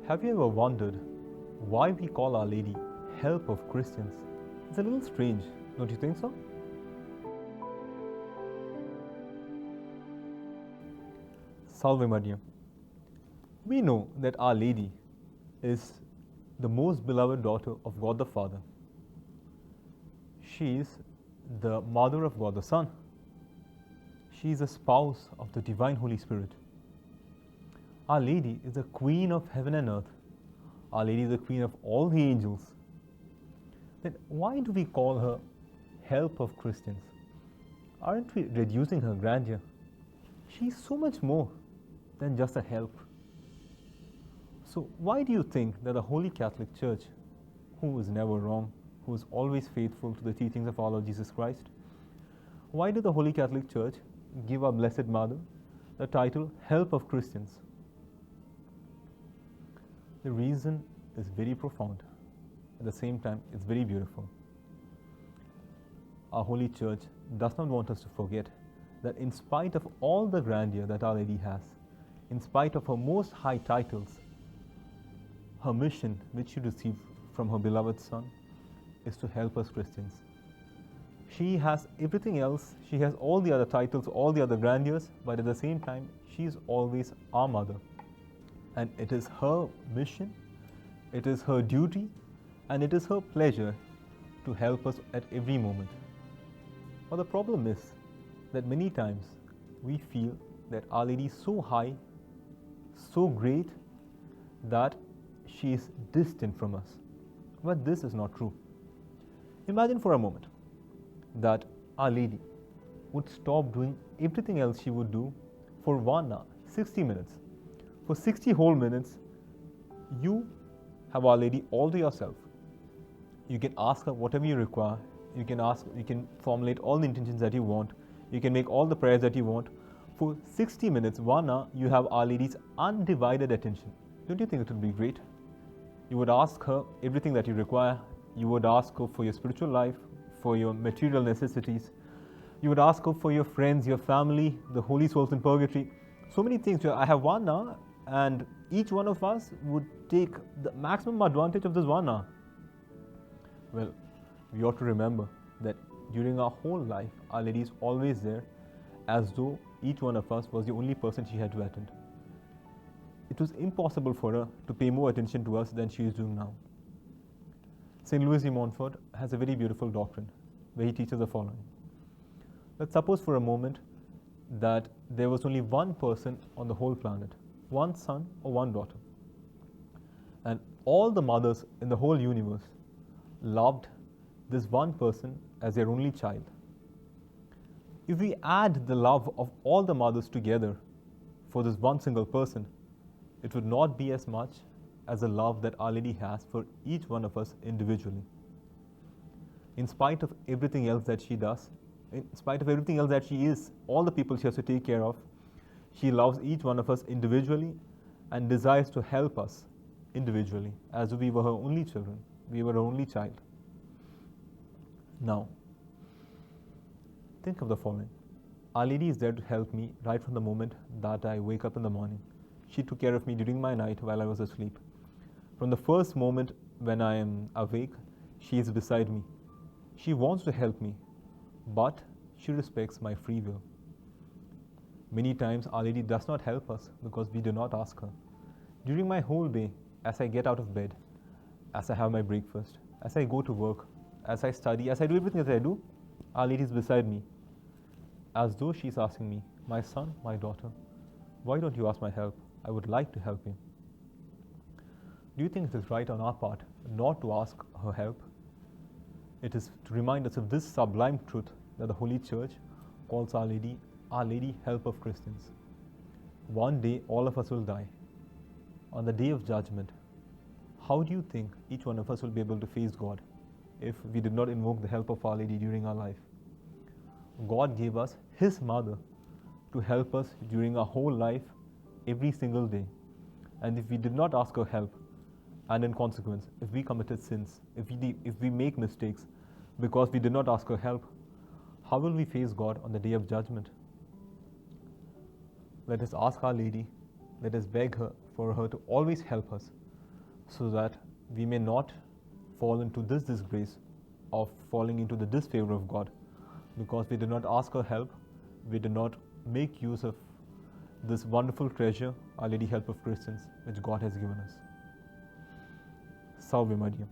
Have you ever wondered why we call Our Lady Help of Christians? It's a little strange, don't you think so? Salve Maria. We know that Our Lady is the most beloved daughter of God the Father. She is the mother of God the Son. She is a spouse of the Divine Holy Spirit. Our Lady is the Queen of heaven and earth. Our Lady is the Queen of all the angels. Then why do we call her Help of Christians? Aren't we reducing her grandeur? She is so much more than just a help. So why do you think that the Holy Catholic Church, who is never wrong, who is always faithful to the teachings of our Lord Jesus Christ, why did the Holy Catholic Church give our Blessed Mother the title Help of Christians? The reason is very profound. At the same time, it's very beautiful. Our Holy Church does not want us to forget that in spite of all the grandeur that Our Lady has, in spite of her most high titles, her mission, which she received from her beloved Son, is to help us Christians. She has everything else, she has all the other titles, all the other grandeurs, but at the same time, she is always our mother. And it is her mission, it is her duty, and it is her pleasure to help us at every moment. But the problem is that many times we feel that Our Lady is so high, so great, that she is distant from us. But this is not true. Imagine for a moment that Our Lady would stop doing everything else she would do for 1 hour, 60 minutes. For 60 whole minutes, you have Our Lady all to yourself. You can ask her whatever you require. You can formulate all the intentions that you want. You can make all the prayers that you want. For 60 minutes, 1 hour, you have Our Lady's undivided attention. Don't you think it would be great? You would ask her everything that you require. You would ask her for your spiritual life, for your material necessities. You would ask her for your friends, your family, the holy souls in purgatory. So many things. I have 1 hour, and each one of us would take the maximum advantage of this 1 hour. Well, we ought to remember that during our whole life, Our Lady is always there, as though each one of us was the only person she had to attend. It was impossible for her to pay more attention to us than she is doing now. St. Louis de Montfort has a very beautiful doctrine where he teaches the following. Let's suppose for a moment that there was only one person on the whole planet, one son or one daughter. And all the mothers in the whole universe loved this one person as their only child. If we add the love of all the mothers together for this one single person, it would not be as much as the love that Our Lady has for each one of us individually. In spite of everything else that she does, in spite of everything else that she is, all the people she has to take care of, she loves each one of us individually and desires to help us individually, as if we were her only children, we were her only child. Now, think of the following. Our Lady is there to help me right from the moment that I wake up in the morning. She took care of me during my night while I was asleep. From the first moment when I am awake, she is beside me. She wants to help me, but she respects my free will. Many times Our Lady does not help us because we do not ask her. During my whole day, as I get out of bed, as I have my breakfast, as I go to work, as I study, as I do everything that I do, Our Lady is beside me, as though she is asking me, my son, my daughter, why don't you ask my help? I would like to help you. Do you think it is right on our part not to ask her help? It is to remind us of this sublime truth that the Holy Church calls Our Lady, Help of Christians. One day, all of us will die. On the day of judgment, how do you think each one of us will be able to face God if we did not invoke the help of Our Lady during our life? God gave us His Mother to help us during our whole life, every single day. And if we did not ask her help, and in consequence, if we committed sins, if we make mistakes because we did not ask her help, how will we face God on the day of judgment? Let us ask Our Lady, let us beg her for her to always help us, so that we may not fall into this disgrace of falling into the disfavor of God, because we did not ask her help, we did not make use of this wonderful treasure, Our Lady Help of Christians, which God has given us. Salve Maria.